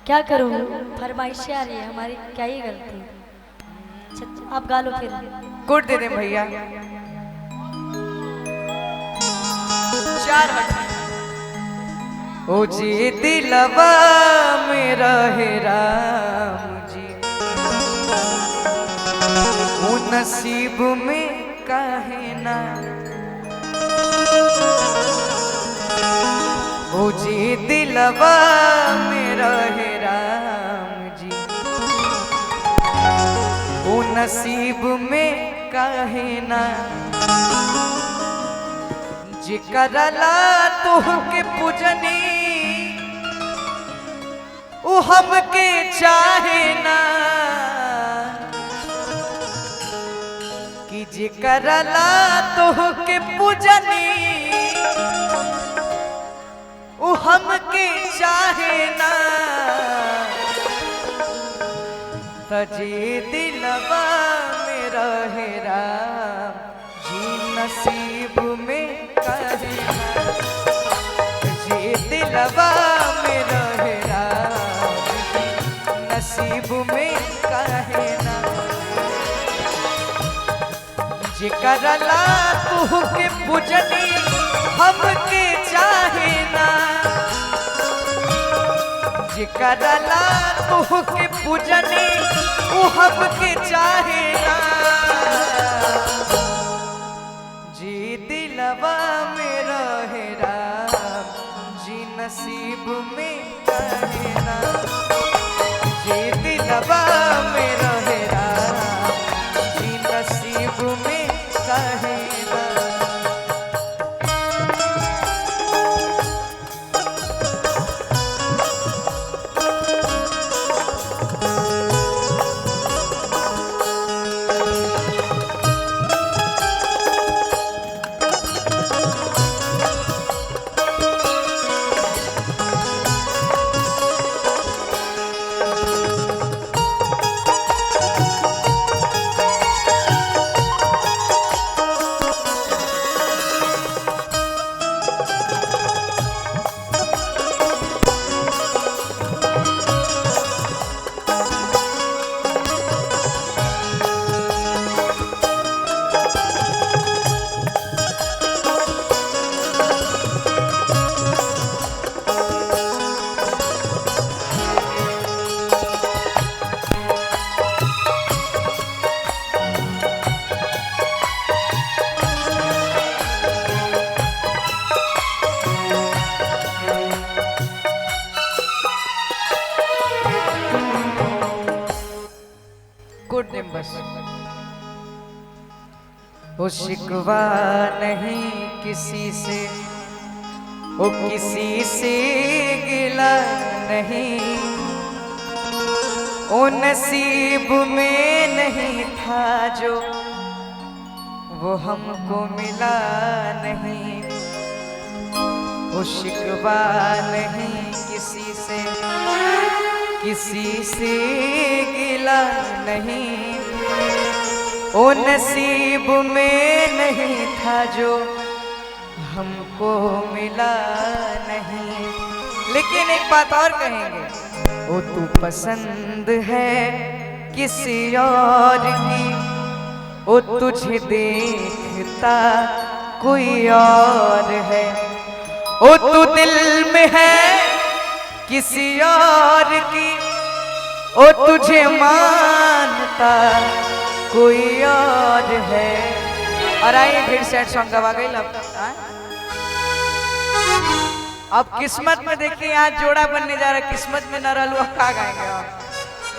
क्या करूँ, फरमाइशें आ रही है हमारी, क्या ही गलती। अच्छा, आप गा लो फिर। गुड दे दे भैया। 4 बजे। ओ जी दिलवा मेरा है राम जी, वो नसीब में काहे ना। ओ जी दिलवा मेरा है राम जी, वो नसीब में काहे ना। जिकरला तुहके पूजनी वो हमके चाहे ना, कि जिकरला तुहके पूजनी वो हमके चाहे ना। तजी दिलवा मेरा है राम जी, नसीब में काहे ना। जी दिलवा मेरा है राम जी, नसीब में काहे ना। जिकरला तुहके पूजनी हमके चाहे ना, जिकरला तुहके पूजनी वो हमके चाहे ना। जी दिलवा मेरा है राम जी, नसीब में काहे ना। जी दिलवा मेरा है राम जी, नसीब में काहे ना। गुड नेम बस। वो शिकवा नहीं किसी से, वो किसी से गिला नहीं, वो नसीब में नहीं था जो वो हमको मिला नहीं। वो शिकवा नहीं किसी से, किसी से गिला नहीं, ओ नसीब में नहीं था जो हमको मिला नहीं। लेकिन एक बात और कहेंगे, ओ तू पसंद है किसी और की, ओ तुझे देखता कोई और है, ओ तू दिल में है किसी और की, ओ तुझे मानता कोई और है। और आइए फिर सैड सॉन्ग गवा गई। अब किस्मत में देखिए, यहाँ जोड़ा बनने जा रहा है। किस्मत में न रहलू अब का गाएंगे आप,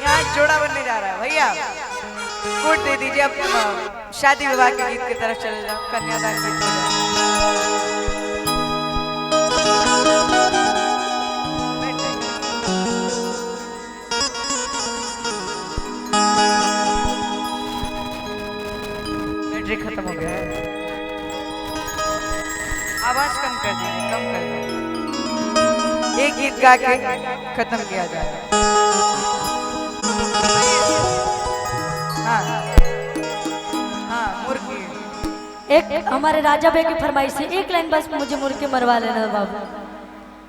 यहाँ जोड़ा बनने जा रहा है भैया। गुड दे दीजिए। अब शादी विवाह के गीत की तरफ चले जाओ, कन्यादान गीत। बैटरी खत्म हो गया है, आवाज कम कर दीजिए, कम कर दीजिए। एक गीत गा के खत्म किया जाए। हाँ हाँ, मुर्गी। एक हमारे राजा भाई की फरमाइश है, एक लाइन बस मुझे मुर्गी मरवा लेना बाबू।